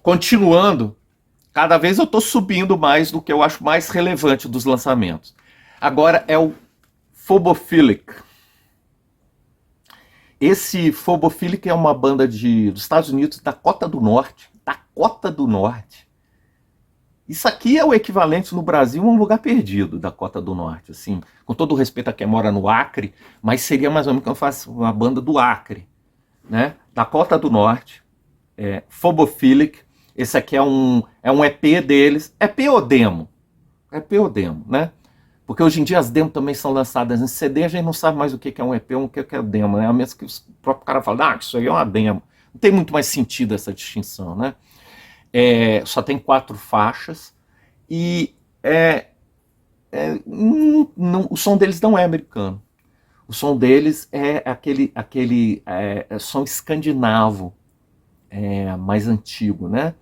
Continuando, cada vez eu estou subindo mais do que eu acho mais relevante dos lançamentos. Agora é o Phobophilic. Esse Phobophilic é uma banda dos Estados Unidos, Dakota do Norte. Dakota do Norte. Isso aqui é o equivalente no Brasil a um lugar perdido, Dakota do Norte. Assim, com todo o respeito a quem mora no Acre, mas seria mais ou menos que eu faço uma banda do Acre. Né? Dakota do Norte, Phobophilic. Esse aqui é um EP deles. EP ou demo? EP ou demo, né? Porque hoje em dia as demos também são lançadas em CD, a gente não sabe mais o que é um EP ou o que é demo, né? A menos que o próprio cara fale, isso aí é uma demo. Não tem muito mais sentido essa distinção, né? Só tem 4 faixas e o som deles não é americano. O som deles é aquele som escandinavo, mais antigo, né?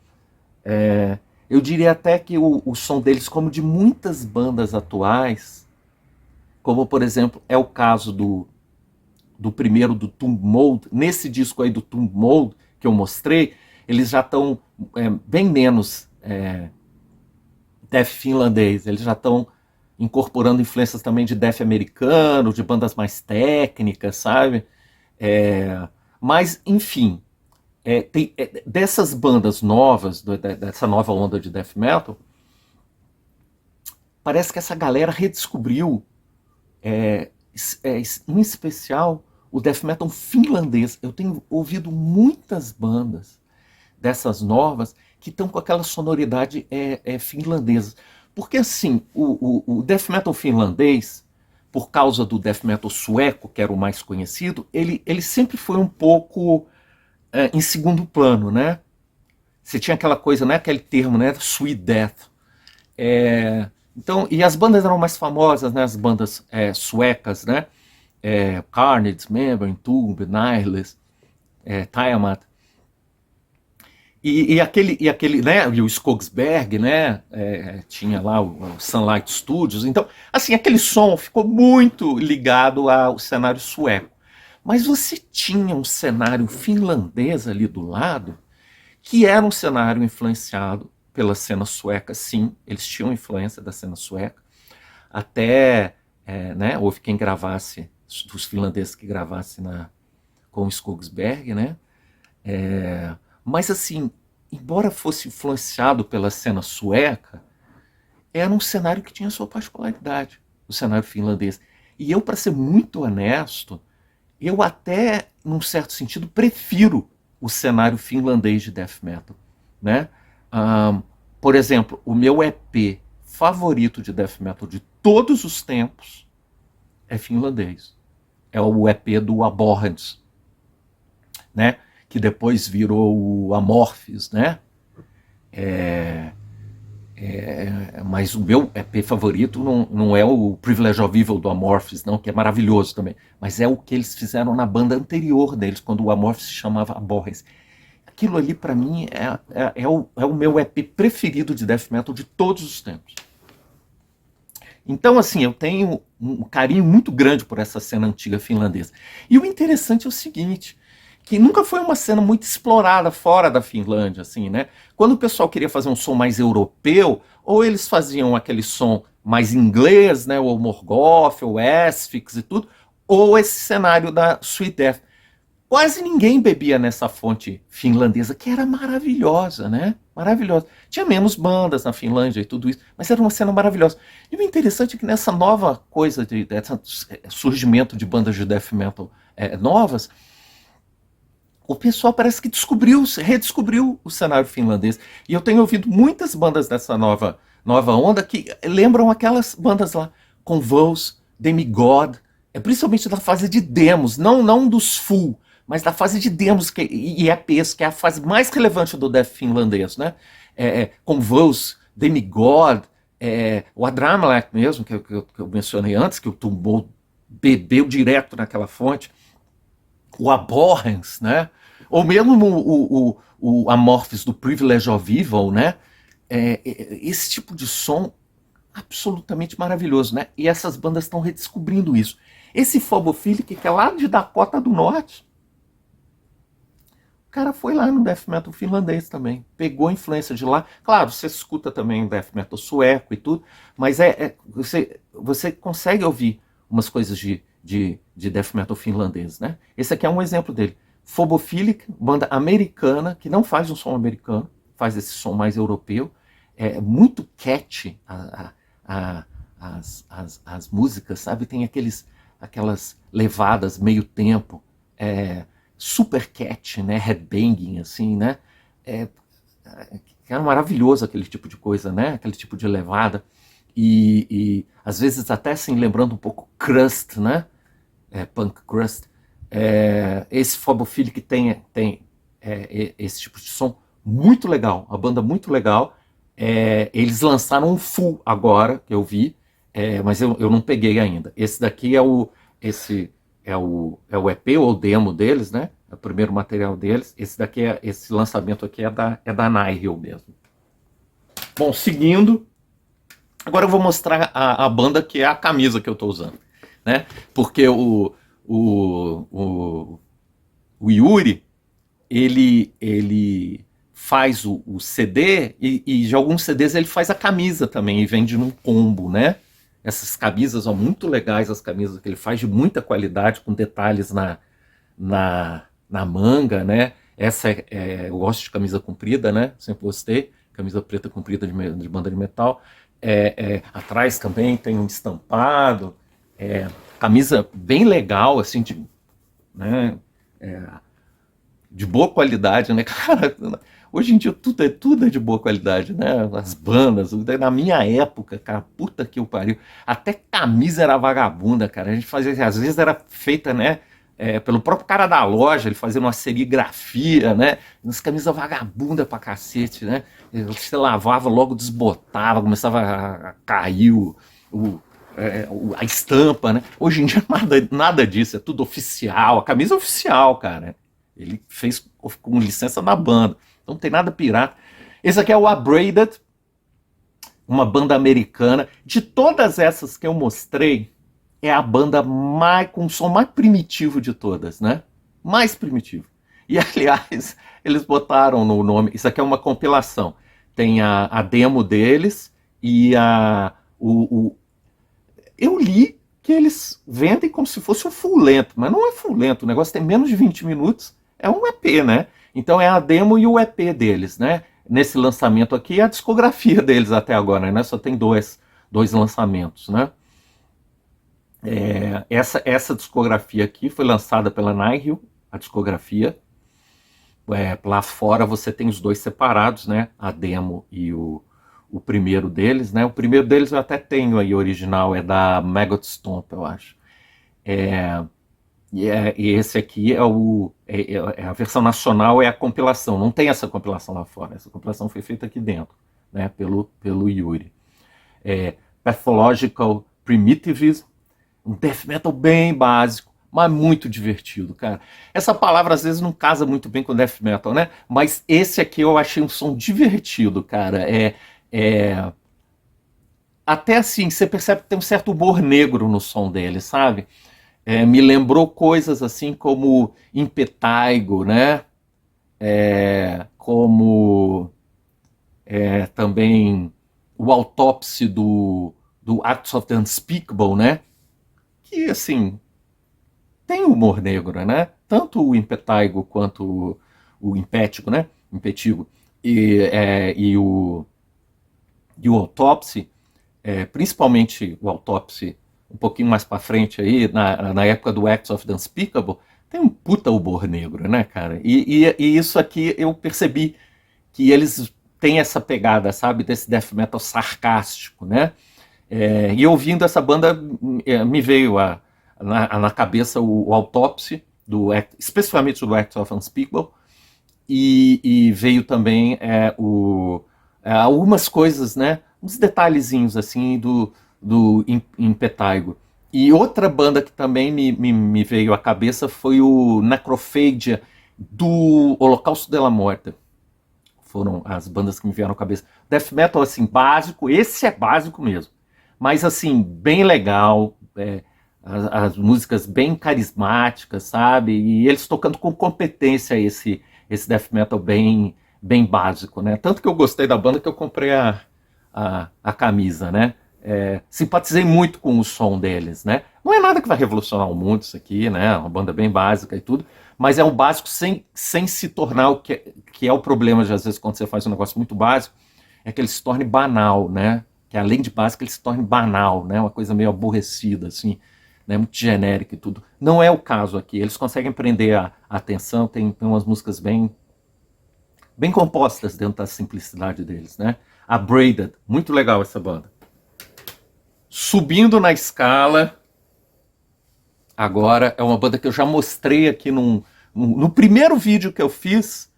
Eu diria até que o som deles, como de muitas bandas atuais, como por exemplo é o caso do primeiro do Tomb Mold, nesse disco aí do Tomb Mold que eu mostrei, eles já estão bem menos death finlandês, eles já estão incorporando influências também de death americano, de bandas mais técnicas, sabe? Mas, enfim, dessas bandas novas, dessa nova onda de death metal, parece que essa galera redescobriu, em especial, o death metal finlandês. Eu tenho ouvido muitas bandas dessas novas que estão com aquela sonoridade finlandesa. Porque assim, o death metal finlandês, por causa do death metal sueco, que era o mais conhecido, ele sempre foi um pouco em segundo plano, né? Você tinha aquela coisa, né? Aquele termo, né? Sweet Death. Então, e as bandas eram mais famosas, né? As bandas suecas, né? Carnage, Dismember, Entomb, Nihilist, Tiamat. E aquele, né? E o Skogsberg, né? Tinha lá o Sunlight Studios. Então, assim, aquele som ficou muito ligado ao cenário sueco. Mas você tinha um cenário finlandês ali do lado, que era um cenário influenciado pela cena sueca, sim, eles tinham influência da cena sueca, até né, houve quem gravasse, dos finlandeses que gravasse com o Skogsberg, né? Mas assim, embora fosse influenciado pela cena sueca, era um cenário que tinha sua particularidade, o cenário finlandês. E eu, para ser muito honesto, eu até, num certo sentido, prefiro o cenário finlandês de death metal, né? Por exemplo, o meu EP favorito de death metal de todos os tempos é finlandês. É o EP do Abhorrence, né? Que depois virou o Amorphis, né? Mas o meu EP favorito não é o Privilege of Evil do Amorphis, não, que é maravilhoso também, mas é o que eles fizeram na banda anterior deles, quando o Amorphis se chamava Abhorrence. Aquilo ali, para mim, é o meu EP preferido de death metal de todos os tempos. Então, assim, eu tenho um carinho muito grande por essa cena antiga finlandesa. E o interessante é o seguinte, que nunca foi uma cena muito explorada fora da Finlândia, assim, né? Quando o pessoal queria fazer um som mais europeu, ou eles faziam aquele som mais inglês, né? O Morgoth, o Asphyx e tudo, ou esse cenário da Sweet Death. Quase ninguém bebia nessa fonte finlandesa, que era maravilhosa, né? Maravilhosa. Tinha menos bandas na Finlândia e tudo isso, mas era uma cena maravilhosa. E o interessante é que nessa nova coisa, desse surgimento de bandas de death metal novas, o pessoal parece que redescobriu o cenário finlandês. E eu tenho ouvido muitas bandas dessa nova onda que lembram aquelas bandas lá, Convulse, Demigod, principalmente da fase de demos, não dos full, mas da fase de demos e EPs, que é a fase mais relevante do death finlandês, né? Convulse, Demigod, o Adramalek mesmo, que eu mencionei antes, que o Tumbou bebeu direto naquela fonte, o Abhorrence, né? Ou mesmo o Amorphis do Privilege of Evil, né? Esse tipo de som absolutamente maravilhoso, né? E essas bandas estão redescobrindo isso. Esse Phobophilic, que é lá de Dakota do Norte, cara foi lá no death metal finlandês também, pegou influência de lá. Claro, você escuta também o death metal sueco e tudo, mas você consegue ouvir umas coisas de death metal finlandês, né? Esse aqui é um exemplo dele. Phobophilic, banda americana, que não faz um som americano, faz esse som mais europeu. É muito catchy as músicas, sabe? Tem aquelas levadas meio tempo, super catchy, né? Headbanging, assim, né? É maravilhoso aquele tipo de coisa, né? Aquele tipo de levada. E às vezes até assim, lembrando um pouco crust, né? Punk crust. Esse Phobophilic tem esse tipo de som muito legal, a banda muito legal. Eles lançaram um full agora, que eu vi, mas eu não peguei ainda. Esse daqui esse é o EP ou demo deles, né? É o primeiro material deles. Esse lançamento aqui é da Nihil mesmo. Bom, seguindo, agora eu vou mostrar a banda que é a camisa que eu estou usando, né? Porque o Yuri, ele faz o CD e de alguns CDs ele faz a camisa também e vende num combo, né? Essas camisas são muito legais, as camisas que ele faz de muita qualidade, com detalhes na manga, né? Eu gosto de camisa comprida, né? Sempre gostei, camisa preta comprida de banda de metal. Atrás também tem um estampado, camisa bem legal, assim, né? De boa qualidade, né, cara? Hoje em dia tudo é de boa qualidade, né? As bandas, na minha época, cara, puta que o pariu. Até camisa era vagabunda, cara. A gente fazia, às vezes era feita, né? Pelo próprio cara da loja, ele fazia uma serigrafia, né? Umas camisas vagabunda pra cacete, né? Você lavava, logo desbotava, começava a cair a estampa, né? Hoje em dia nada disso, é tudo oficial. A camisa é oficial, cara. Ele fez com licença da banda. Então não tem nada pirata. Esse aqui é o Abraded, uma banda americana. De todas essas que eu mostrei, é a banda com o som mais primitivo de todas, né? Mais primitivo. E, aliás, eles botaram no nome... Isso aqui é uma compilação. Tem a demo deles e eu li que eles vendem como se fosse um full lento, mas não é full lento. O negócio tem menos de 20 minutos. É um EP, né? Então é a demo e o EP deles, né? Nesse lançamento aqui, a discografia deles até agora, né? Só tem dois lançamentos, né? Essa discografia aqui foi lançada pela Nihil, a discografia. Lá fora você tem os dois separados, né? A demo e o primeiro deles, né? O primeiro deles eu até tenho aí, original, é da Maggot Stomp, eu acho. E esse aqui a versão nacional, é a compilação. Não tem essa compilação lá fora. Essa compilação foi feita aqui dentro, né, pelo Yuri. Pathological Primitivism, um death metal bem básico, mas muito divertido, cara. Essa palavra às vezes não casa muito bem com death metal, né? Mas esse aqui eu achei um som divertido, cara. Até assim, você percebe que tem um certo humor negro no som dele, sabe? Me lembrou coisas assim como Impetaigo, né? Como também o Autopsy do Acts of the Unspeakable, né? Que, assim, tem humor negro, né? Tanto o Impetaigo quanto o Impétigo, né? Impetigo e o Autopsy, principalmente o Autopsy, um pouquinho mais pra frente aí, na época do Acts of the Unspeakable, tem um puta humor negro, né, cara? E isso aqui eu percebi que eles têm essa pegada, sabe, desse death metal sarcástico, né? E ouvindo essa banda, me veio na cabeça o Autopsy, especificamente do Acts of Unspeakable, e veio também algumas coisas, né, uns detalhezinhos assim do Impetaigo. E outra banda que também me veio à cabeça foi o Necrophagia do Holocausto de la Morte. Foram as bandas que me vieram à cabeça. Death metal, assim, básico, esse é básico mesmo. Mas, assim, bem legal, as músicas bem carismáticas, sabe? E eles tocando com competência esse death metal bem básico, né? Tanto que eu gostei da banda que eu comprei a camisa, né? Simpatizei muito com o som deles, né? Não é nada que vai revolucionar o mundo isso aqui, né? Uma banda bem básica e tudo, mas é um básico sem se tornar que é o problema de às vezes quando você faz um negócio muito básico, é que ele se torne banal, né? Que além de básico ele se torne banal, né? Uma coisa meio aborrecida, assim, né? Muito genérica e tudo. Não é o caso aqui. Eles conseguem prender a atenção, tem umas músicas bem compostas dentro da simplicidade deles, né? A Braided, muito legal essa banda. Subindo na escala, agora é uma banda que eu já mostrei aqui no primeiro vídeo que eu fiz.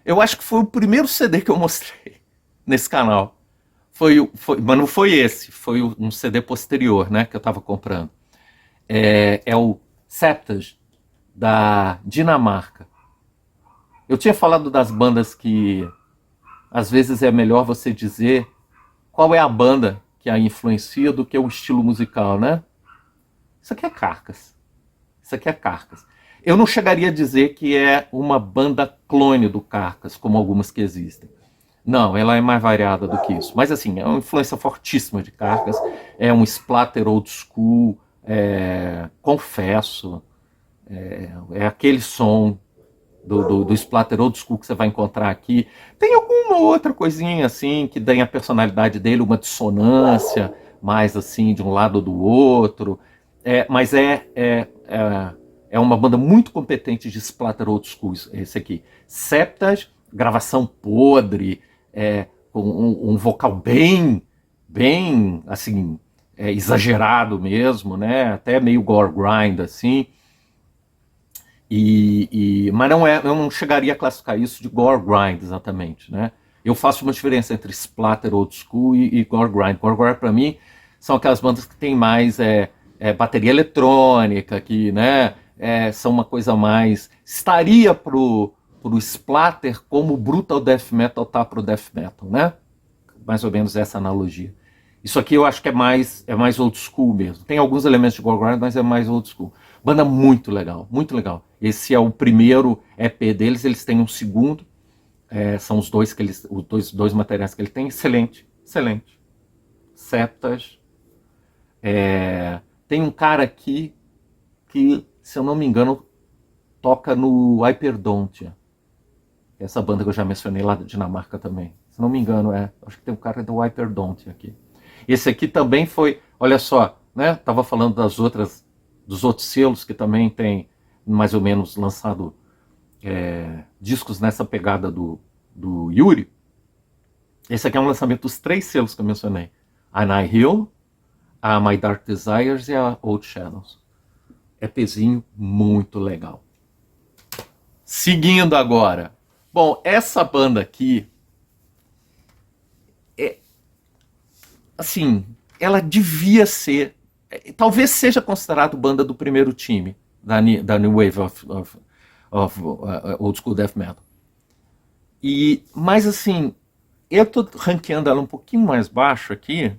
Eu acho que foi o primeiro CD que eu mostrei nesse canal. Mas não foi esse, foi um CD posterior, né, que eu estava comprando. É o Septage, da Dinamarca. Eu tinha falado das bandas que às vezes é melhor você dizer qual é a banda que a influencia do que o estilo musical, né? Isso aqui é Carcass. Isso aqui é Carcass. Eu não chegaria a dizer que é uma banda clone do Carcass, como algumas que existem. Não, ela é mais variada do que isso. Mas assim, é uma influência fortíssima de Carcass. É um splatter old school, confesso. É aquele som do splatter old school que você vai encontrar aqui. Tem alguma outra coisinha assim que tem a personalidade dele, uma dissonância mais assim de um lado ou do outro. Mas é uma banda muito competente de splatter old school, esse aqui. Septas, gravação podre, com um vocal bem assim, exagerado mesmo, né? Até meio gore grind assim. Mas eu não chegaria a classificar isso de gore grind exatamente, né? Eu faço uma diferença entre splatter old school e gore grind. Gore grind para mim são aquelas bandas que tem mais bateria eletrônica, que, né, são uma coisa mais estaria pro splatter como o brutal death metal tá pro death metal, né? Mais ou menos essa analogia. Isso aqui eu acho que é mais old school mesmo. Tem alguns elementos de gore grind, mas é mais old school. Banda muito legal, muito legal. Esse é o primeiro EP deles, eles têm um segundo. São os dois materiais que ele tem. Excelente, excelente. Septas. Tem um cara aqui que, se eu não me engano, toca no Hyperdontia. Essa banda que eu já mencionei lá da Dinamarca também. Se não me engano, acho que tem um cara do Hyperdontia aqui. Esse aqui também foi, olha só, né? Tava falando dos outros selos que também tem mais ou menos lançado discos nessa pegada do Yuri. Esse aqui é um lançamento dos 3 selos que eu mencionei. A Nihil, a My Dark Desires e a Old Shadows. EPzinho muito legal. Seguindo agora. Bom, essa banda aqui assim, ela devia ser, talvez seja considerado banda do primeiro time da New Wave of Old School Death Metal. Mas assim, eu tô ranqueando ela um pouquinho mais baixo aqui,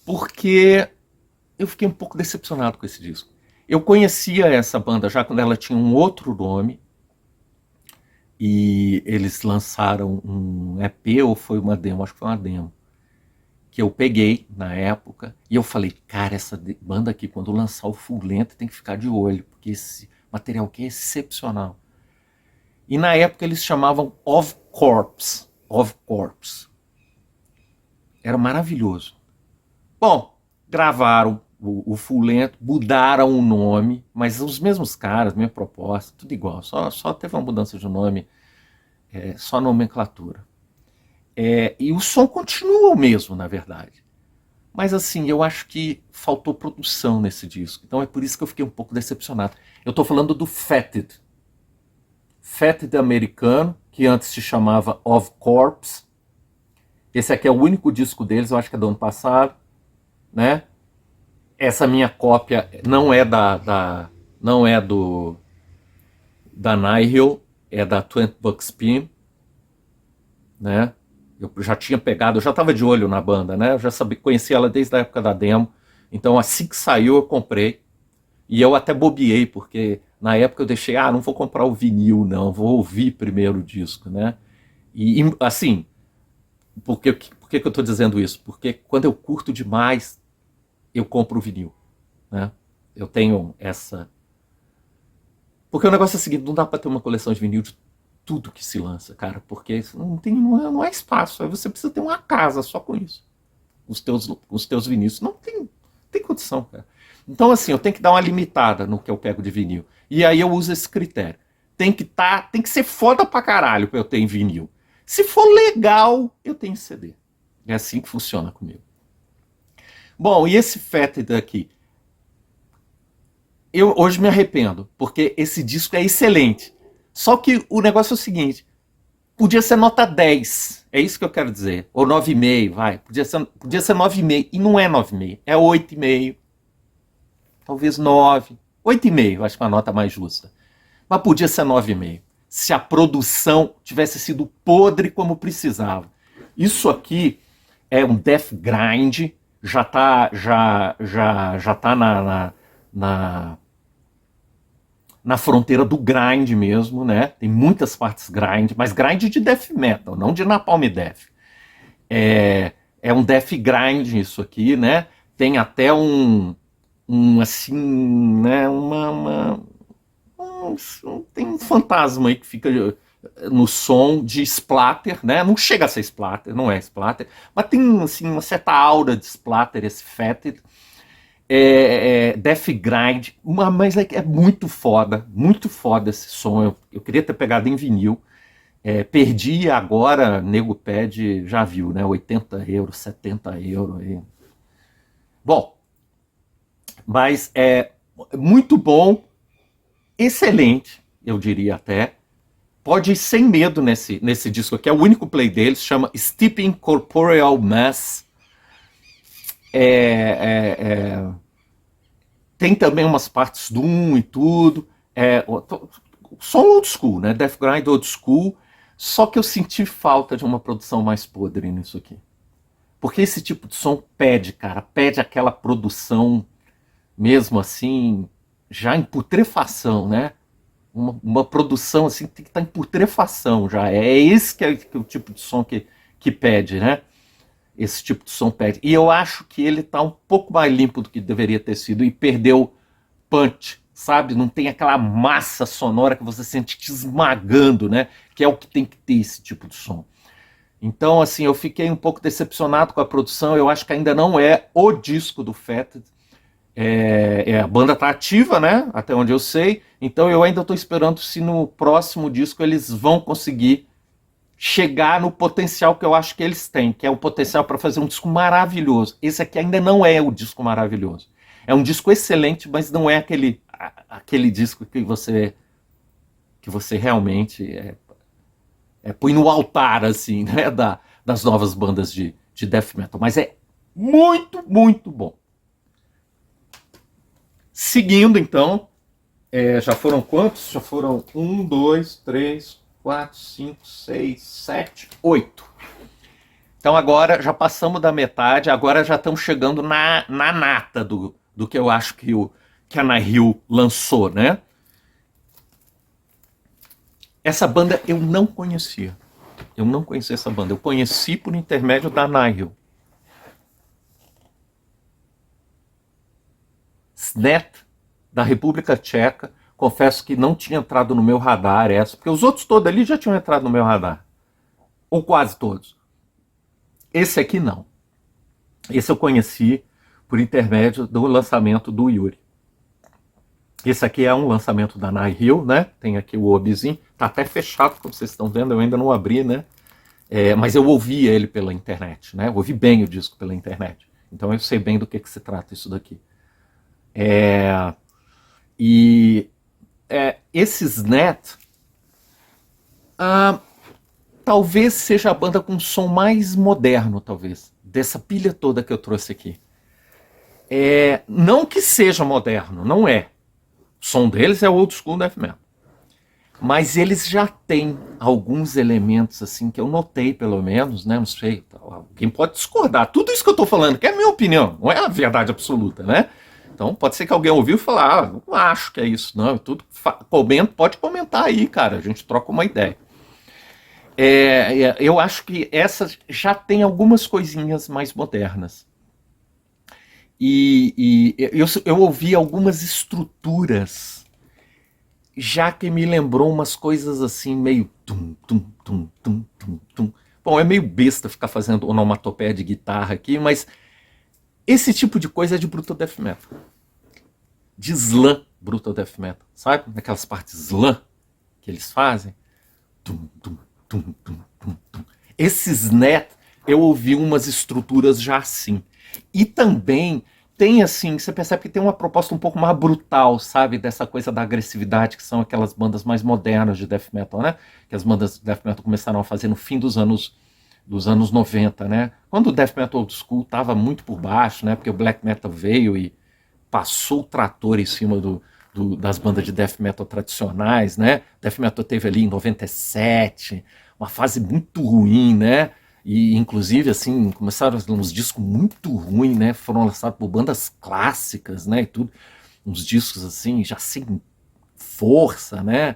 porque eu fiquei um pouco decepcionado com esse disco. Eu conhecia essa banda já quando ela tinha um outro nome, e eles lançaram um EP, ou foi uma demo, acho que foi uma demo, que eu peguei na época, e eu falei, cara, essa banda aqui, quando lançar o full length, tem que ficar de olho, porque esse material aqui é excepcional. E na época eles chamavam Of Corpse. Era maravilhoso. Bom, gravaram o full length, mudaram o nome, mas os mesmos caras, mesma proposta, tudo igual, só teve uma mudança de nome, só nomenclatura. E o som continua o mesmo, na verdade. Mas assim, eu acho que faltou produção nesse disco, então é por isso que eu fiquei um pouco decepcionado. Eu estou falando do Fetid americano, que antes se chamava Of Corpse. Esse aqui é o único disco deles, eu acho que é do ano passado, né? Essa minha cópia não é da Nihil, é da 20 Buck Spin, né? Eu já tinha pegado, eu já estava de olho na banda, né? Eu já conhecia ela desde a época da demo. Então assim que saiu eu comprei. E eu até bobeei, porque Na época eu deixei, não vou comprar o vinil, não, vou ouvir primeiro o disco, né? E assim, por que eu estou dizendo isso? Porque quando eu curto demais, eu compro o vinil, né? Eu tenho essa... Porque o negócio é o seguinte, não dá para ter uma coleção de vinil de tudo que se lança, cara, porque isso não é espaço, aí você precisa ter uma casa só com isso, os teus vinis, não tem condição, cara. Então assim, eu tenho que dar uma limitada no que eu pego de vinil, e aí eu uso esse critério, tem que ser foda pra caralho pra eu ter em vinil, se for legal, eu tenho CD, é assim que funciona comigo. Bom, e esse Fetid aqui, eu hoje me arrependo, porque esse disco é excelente. Só que o negócio é o seguinte, podia ser nota 10, é isso que eu quero dizer. Ou 9,5, vai. Podia ser 9,5, e não é 9,5, é 8,5, talvez 9. 8,5, acho que é uma nota mais justa. Mas podia ser 9,5, se a produção tivesse sido podre como precisava. Isso aqui é um death grind, já tá na fronteira do grind mesmo, né? Tem muitas partes grind, mas grind de death metal, não de napalm death. É um death grind isso aqui, né? Tem até assim, né? Tem um fantasma aí que fica no som de splatter, né? Não chega a ser splatter, não é splatter, mas tem assim uma certa aura de splatter esse Fetid. Death Grind, mas é muito foda esse som. Eu queria ter pegado em vinil, perdi, agora nego pede, já viu, né? 80 euros, 70 euros. Bom, mas é muito bom, excelente, eu diria até. Pode ir sem medo nesse disco aqui, é o único play deles, chama Steeping Corporeal Mass. Tem também umas partes do 1 e tudo. Som old school, né? Death Grind old school. Só que eu senti falta de uma produção mais podre nisso aqui. Porque esse tipo de som pede, cara, pede aquela produção mesmo assim, já em putrefação, né? Uma produção assim tem que estar em putrefação já. É esse que é o tipo de som que pede, né? Esse tipo de som pede. E eu acho que ele tá um pouco mais limpo do que deveria ter sido e perdeu punch, sabe? Não tem aquela massa sonora que você sente te esmagando, né? Que é o que tem que ter esse tipo de som. Então, assim, eu fiquei um pouco decepcionado com a produção. Eu acho que ainda não é o disco do Fetid. A banda tá ativa, né? Até onde eu sei. Então eu ainda estou esperando se no próximo disco eles vão conseguir chegar no potencial que eu acho que eles têm, que é o potencial para fazer um disco maravilhoso. Esse aqui ainda não é o disco maravilhoso. É um disco excelente, mas não é aquele disco que você realmente põe no altar, assim, né, das novas bandas de death metal. Mas é muito, muito bom. Seguindo, então, já foram quantos? Já foram 1, 2, 3, 4, 5, 6, 7, 8. Então agora já passamos da metade, agora já estamos chegando na nata do que eu acho que a Nihil lançou, né? Essa banda eu não conhecia. Eu não conhecia essa banda. Eu conheci por intermédio da Nihil. Snet, da República Tcheca. Confesso que não tinha entrado no meu radar essa, porque os outros todos ali já tinham entrado no meu radar. Ou quase todos. Esse aqui não. Esse eu conheci por intermédio do lançamento do Yuri. Esse aqui é um lançamento da Nihil, né? Tem aqui o obizinho. Tá até fechado, como vocês estão vendo, eu ainda não abri, né? Mas eu ouvi ele pela internet, né? Eu ouvi bem o disco pela internet. Então eu sei bem do que se trata isso daqui. Esse Snet talvez seja a banda com um som mais moderno, talvez, dessa pilha toda que eu trouxe aqui. Não que seja moderno, não é. O som deles é old school death metal. Mas eles já têm alguns elementos assim que eu notei, pelo menos, né? Não sei, alguém pode discordar. Tudo isso que eu estou falando, que é a minha opinião, não é a verdade absoluta, né? Então pode ser que alguém ouviu e falar, ah, não acho que é isso, não. Tudo pode comentar aí, cara. A gente troca uma ideia. Eu acho que essa já tem algumas coisinhas mais modernas. Eu ouvi algumas estruturas já que me lembrou umas coisas assim, meio tum, tum, tum, tum, tum, tum. Bom, é meio besta ficar fazendo onomatopeia de guitarra aqui, mas esse tipo de coisa é de Brutal Death Metal. De slam Brutal Death Metal, sabe? Naquelas partes slam que eles fazem. Tum, tum, tum, tum, tum, tum. Esses net, eu ouvi umas estruturas já assim. E também tem assim, você percebe que tem uma proposta um pouco mais brutal, sabe? Dessa coisa da agressividade, que são aquelas bandas mais modernas de death metal, né? Que as bandas de death metal começaram a fazer no fim dos anos 90, né? Quando o death metal old school estava muito por baixo, né? Porque o black metal veio e passou o trator em cima das bandas de death metal tradicionais, né? Death metal teve ali em 97, uma fase muito ruim, né? E inclusive assim começaram uns discos muito ruins, né? Foram lançados por bandas clássicas, né? E tudo, uns discos assim já sem força, né?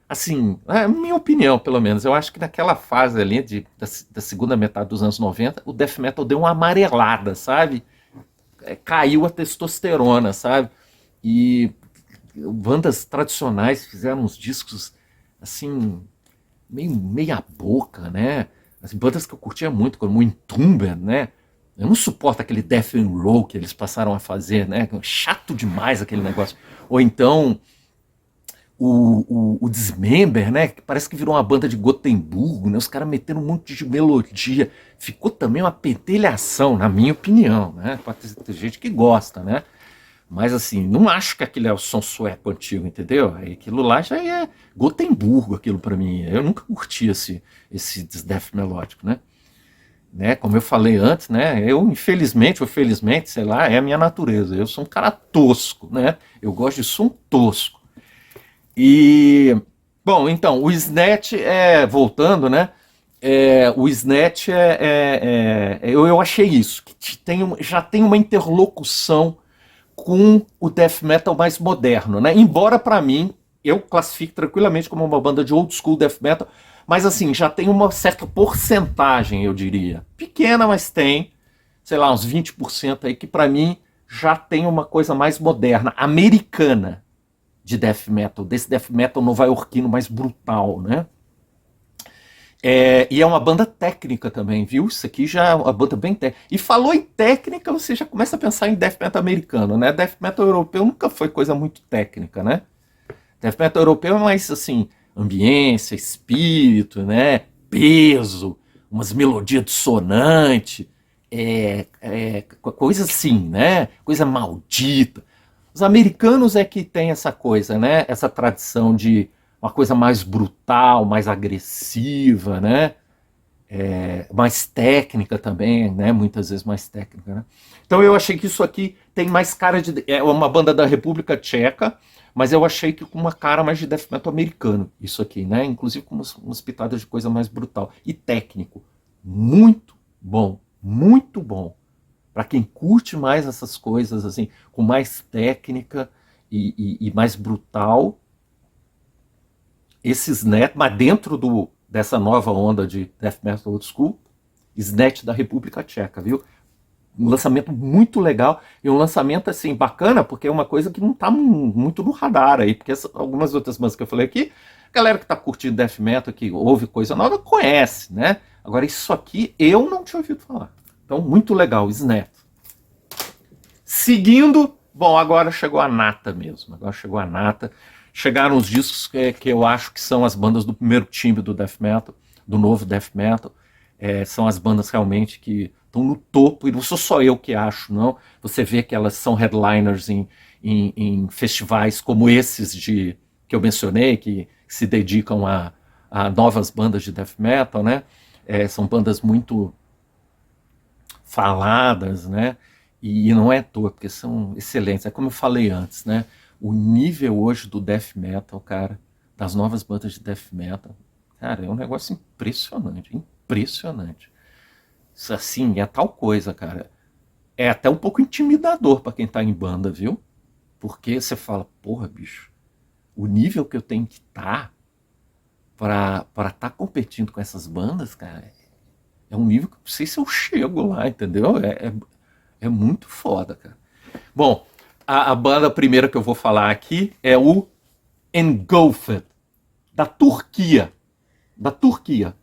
Assim, é a minha opinião, pelo menos. Eu acho que naquela fase ali da segunda metade dos anos 90, o death metal deu uma amarelada, sabe? Caiu a testosterona, sabe? E bandas tradicionais fizeram uns discos assim, meio meia boca, né? As bandas que eu curtia muito, como o Entombed, né? Eu não suporto aquele death and roll que eles passaram a fazer, né? Chato demais aquele negócio. Ou então o Dismember, né? Que parece que virou uma banda de Gotemburgo, né? Os caras metendo um monte de melodia. Ficou também uma pentelhação, na minha opinião, né? Pode ter gente que gosta, né? Mas assim, não acho que aquele é o som sueco antigo, entendeu? Aquilo lá já é Gotemburgo, aquilo para mim. Eu nunca curti esse death melódico, né? Como eu falei antes, né? Eu, infelizmente ou felizmente, sei lá, é a minha natureza. Eu sou um cara tosco, né? Eu gosto de som tosco. E, bom, então, o Snatch voltando, né? O Snatch eu achei isso, que já tem uma interlocução com o death metal mais moderno, né? Embora para mim eu classifique tranquilamente como uma banda de old school death metal, mas assim, já tem uma certa porcentagem, eu diria. Pequena, mas tem, sei lá, uns 20% aí que para mim já tem uma coisa mais moderna, americana de death metal, desse death metal nova-iorquino mais brutal, né? E é uma banda técnica também, viu? Isso aqui já é uma banda bem técnica. E falou em técnica, você já começa a pensar em death metal americano, né? Death metal europeu nunca foi coisa muito técnica, né? Death metal europeu é mais assim, ambiência, espírito, né? Peso, umas melodias dissonantes, coisa assim, né? Coisa maldita. Os americanos é que tem essa coisa, né? Essa tradição de uma coisa mais brutal, mais agressiva, né? Mais técnica também, né? Muitas vezes mais técnica, né? Então eu achei que isso aqui tem mais cara de... É uma banda da República Tcheca, mas eu achei que com uma cara mais de death metal americano, isso aqui, né? Inclusive com umas pitadas de coisa mais brutal. E técnico. Muito bom. Muito bom. Para quem curte mais essas coisas, assim, com mais técnica e mais brutal, esses net, mas dentro dessa nova onda de death metal old school, Snatch da República Tcheca, viu? Um lançamento muito legal e um lançamento assim bacana, porque é uma coisa que não está muito no radar aí, porque algumas outras bandas que eu falei aqui, a galera que está curtindo death metal, que ouve coisa nova, conhece, né? Agora isso aqui eu não tinha ouvido falar. Então muito legal, Snatch. Seguindo, bom, agora chegou a nata mesmo. Agora chegou a nata. Chegaram os discos que eu acho que são as bandas do primeiro time do death metal, do novo death metal. São as bandas realmente que estão no topo, e não sou só eu que acho, não. Você vê que elas são headliners em festivais como esses que eu mencionei, que se dedicam a novas bandas de death metal, né? São bandas muito faladas, né? E não é à toa, porque são excelentes. É como eu falei antes, né? O nível hoje do death metal, cara, das novas bandas de death metal, cara, é um negócio impressionante, impressionante. Isso assim, é tal coisa, cara. é até um pouco intimidador para quem tá em banda, viu? Porque você fala, porra, bicho, o nível que eu tenho que estar para estar competindo com essas bandas, cara, é um nível que eu não sei se eu chego lá, entendeu? É muito foda, cara. Bom, a banda primeira que eu vou falar aqui é o Engulfed, da Turquia. Da Turquia.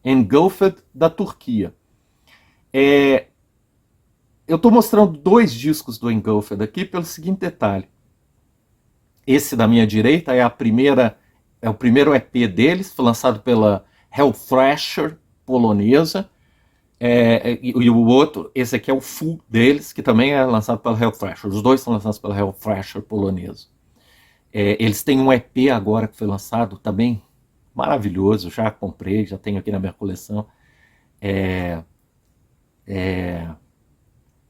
Engulfed, da Turquia. É, eu estou mostrando dois discos do Engulfed aqui pelo seguinte detalhe. Esse da minha direita é o primeiro EP deles, foi lançado pela Hellthrasher polonesa. E o outro, esse aqui é o full deles, que também é lançado pela Hellthrasher. Os dois são lançados pela Hellthrasher polonesa. Eles têm um EP agora que foi lançado, também maravilhoso, já comprei, já tenho aqui na minha coleção.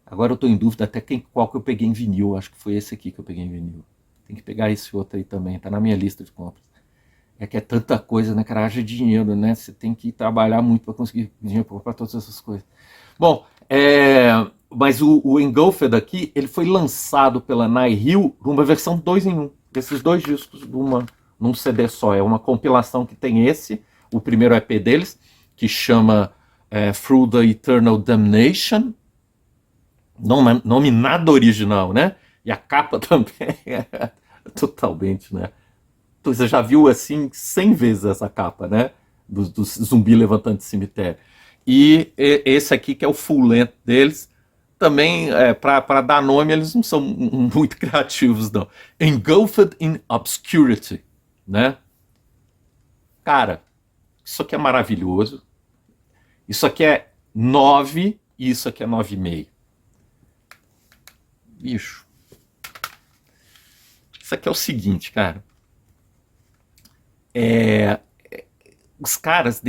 Agora eu estou em dúvida até qual que eu peguei em vinil, acho que foi esse aqui que eu peguei em vinil. Tem que pegar esse outro aí também, tá na minha lista de compras. É que é tanta coisa, né, cara? Haja dinheiro, né? Você tem que trabalhar muito para conseguir dinheiro para comprar todas essas coisas. Bom, mas o Engulfed aqui, ele foi lançado pela Nihil numa versão 2 em 1. Esses dois discos num CD só. É uma compilação que tem esse, o primeiro EP deles, que chama Through the Eternal Damnation. Nome nada original, né? E a capa também é totalmente, né? Você já viu assim 100 vezes essa capa, né? Do zumbi levantando de cemitério. Esse aqui, que é o full length deles, também, para dar nome, eles não são muito criativos, não. Engulfed in Obscurity, né? Cara, isso aqui é maravilhoso. Isso aqui é 9 e isso aqui é 9,5. Bicho. Isso aqui é o seguinte, cara. Os caras.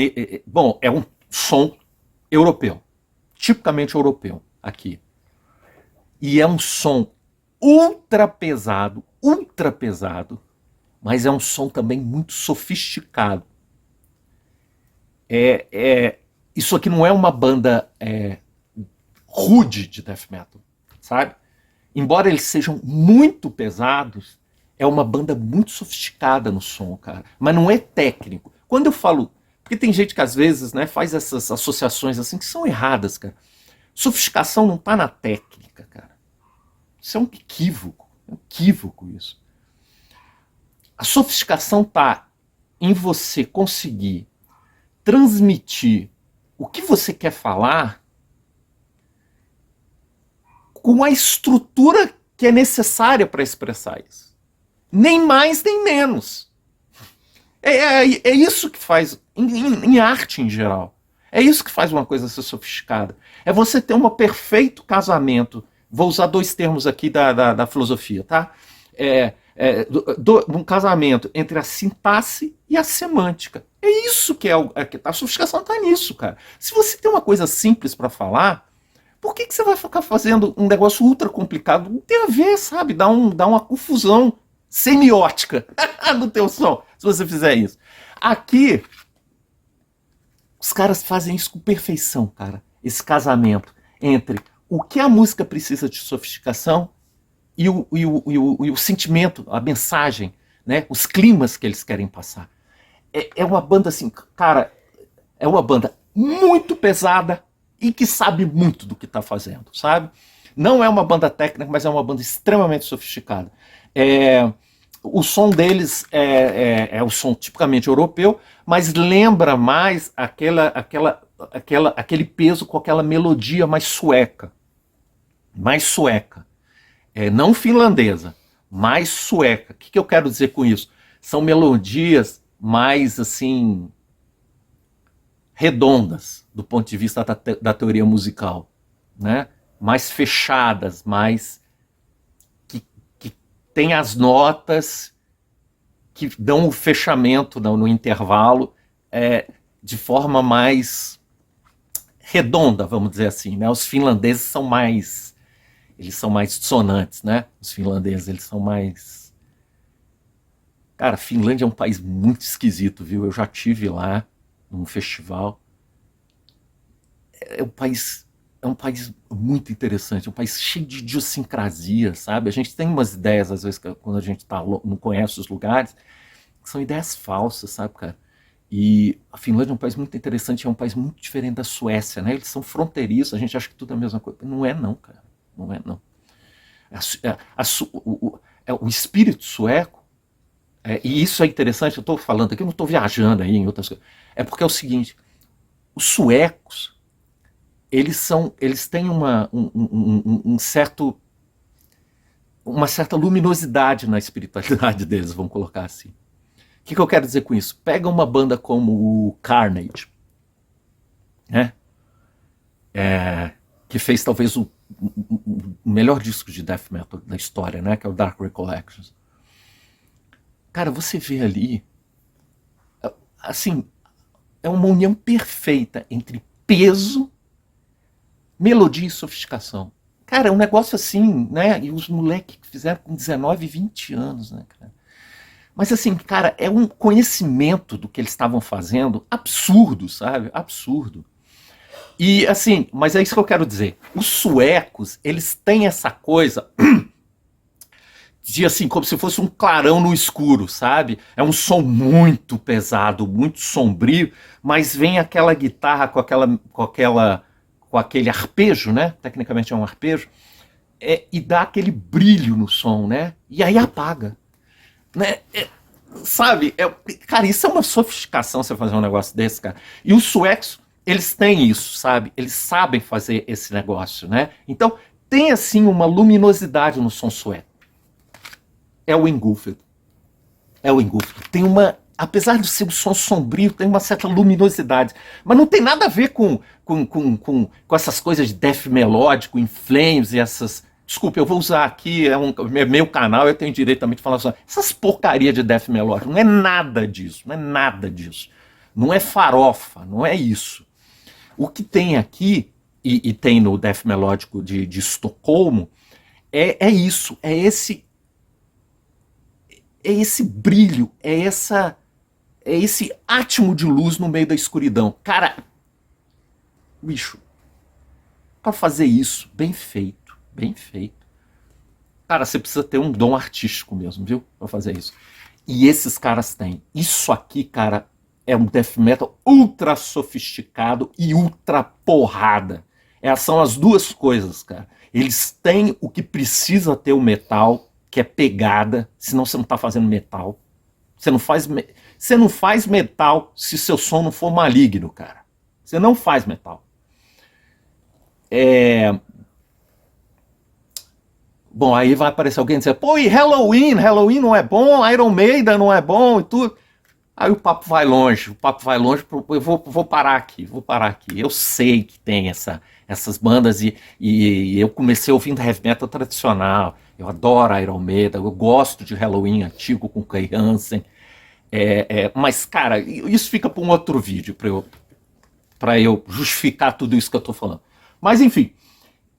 Bom, é um som europeu. Tipicamente europeu, aqui. E é um som ultra pesado, mas é um som também muito sofisticado. Isso aqui não é uma banda rude de death metal, sabe? Embora eles sejam muito pesados, é uma banda muito sofisticada no som, cara. Mas não é técnico. Quando eu falo... Porque tem gente que às vezes, né, faz essas associações assim que são erradas, cara. Sofisticação não tá na técnica, cara. Isso é um equívoco. É um equívoco isso. A sofisticação tá em você conseguir transmitir o que você quer falar com a estrutura que é necessária para expressar isso. Nem mais, nem menos. É isso que faz, em arte em geral, é isso que faz uma coisa ser sofisticada. É você ter um perfeito casamento, vou usar dois termos aqui da filosofia, tá? Um casamento entre a sintaxe e a semântica. É isso que a sofisticação está nisso, cara. Se você tem uma coisa simples para falar, por que você vai ficar fazendo um negócio ultra complicado? Não tem a ver, sabe? Dá uma confusão semiótica no teu som, se você fizer isso. Aqui, os caras fazem isso com perfeição, cara. Esse casamento entre o que a música precisa de sofisticação e o sentimento, a mensagem, né? Os climas que eles querem passar. É uma banda assim, cara, é uma banda muito pesada e que sabe muito do que está fazendo, sabe? Não é uma banda técnica, mas é uma banda extremamente sofisticada. O som deles é o som tipicamente europeu, mas lembra mais aquele peso com aquela melodia mais sueca. Mais sueca. Não finlandesa, mais sueca. O que eu quero dizer com isso? São melodias mais, assim, redondas, do ponto de vista da teoria musical, né? Mais fechadas, mais... que tem as notas que dão o fechamento no intervalo de forma mais redonda, vamos dizer assim, né? Os finlandeses são mais... eles são mais dissonantes, né? Os finlandeses, eles são mais... Cara, a Finlândia é um país muito esquisito, viu? Eu já tive lá, num festival. É um país é um país muito interessante, é um país cheio de idiosincrasia, sabe? A gente tem umas ideias, às vezes, quando a gente não conhece os lugares, que são ideias falsas, sabe, cara? E a Finlândia é um país muito interessante, é um país muito diferente da Suécia, né? Eles são fronteiriços, a gente acha que tudo é a mesma coisa. Não é não, cara. Não é não. O espírito sueco, e isso é interessante, eu estou falando aqui, eu não estou viajando aí em outras coisas, é porque é o seguinte, os suecos, eles têm uma certa luminosidade na espiritualidade deles, vamos colocar assim. O que eu quero dizer com isso? Pega uma banda como o Carnage, né? Que fez talvez o melhor disco de death metal da história, né? Que é o Dark Recollections. Cara, você vê ali, assim, é uma união perfeita entre peso, melodia e sofisticação. Cara, é um negócio assim, né? E os moleques que fizeram com 19, 20 anos, né, cara? Mas assim, cara, é um conhecimento do que eles estavam fazendo absurdo, sabe? Absurdo. E assim, mas é isso que eu quero dizer. Os suecos, eles têm essa coisa de assim, como se fosse um clarão no escuro, sabe? É um som muito pesado, muito sombrio, mas vem aquela guitarra com aquele arpejo, né? Tecnicamente é um arpejo, e dá aquele brilho no som, né? E aí apaga. Né? Sabe? Cara, isso é uma sofisticação você fazer um negócio desse, cara. E os suecos, eles têm isso, sabe? Eles sabem fazer esse negócio, né? Então, tem assim uma luminosidade no som sueco. É o Engulfed. É o Engulfed. Tem uma... Apesar de ser um som sombrio, tem uma certa luminosidade. Mas não tem nada a ver com essas coisas de death melódico, In Flames e essas... Desculpa, eu vou usar aqui, é meu canal, eu tenho direito também de falar assim, essas porcaria de death melódico, não é nada disso, não é nada disso. Não é farofa, não é isso. O que tem aqui, e tem no death melódico de Estocolmo, é isso, é esse brilho, é esse átimo de luz no meio da escuridão. Cara, bicho, para fazer isso, bem feito. Bem feito. Cara, você precisa ter um dom artístico mesmo, viu? Pra fazer isso. E esses caras têm. Isso aqui, cara, é um death metal ultra sofisticado e ultra porrada. São as duas coisas, cara. Eles têm o que precisa ter o metal, que é pegada, senão você não tá fazendo metal. Você não faz metal se seu som não for maligno, cara. Você não faz metal. Bom, aí vai aparecer alguém dizendo, pô, e Halloween não é bom, Iron Maiden não é bom e tudo. Aí o papo vai longe, eu vou parar aqui. Eu sei que tem essas bandas e eu comecei ouvindo heavy metal tradicional, eu adoro Iron Maiden, eu gosto de Halloween antigo com Kai Hansen, mas, cara, isso fica para um outro vídeo, para eu justificar tudo isso que eu tô falando. Mas, enfim,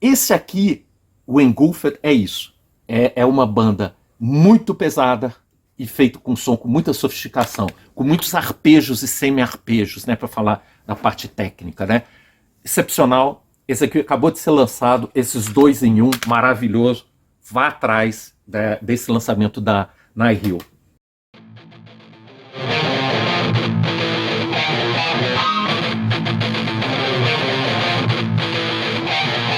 esse aqui, o Engulfed, é isso. É uma banda muito pesada e feito com som com muita sofisticação, com muitos arpejos e semi-arpejos, né, para falar da parte técnica, né? Excepcional. Esse aqui acabou de ser lançado, esses 2 em 1, maravilhoso. Vá atrás desse lançamento da Nihil.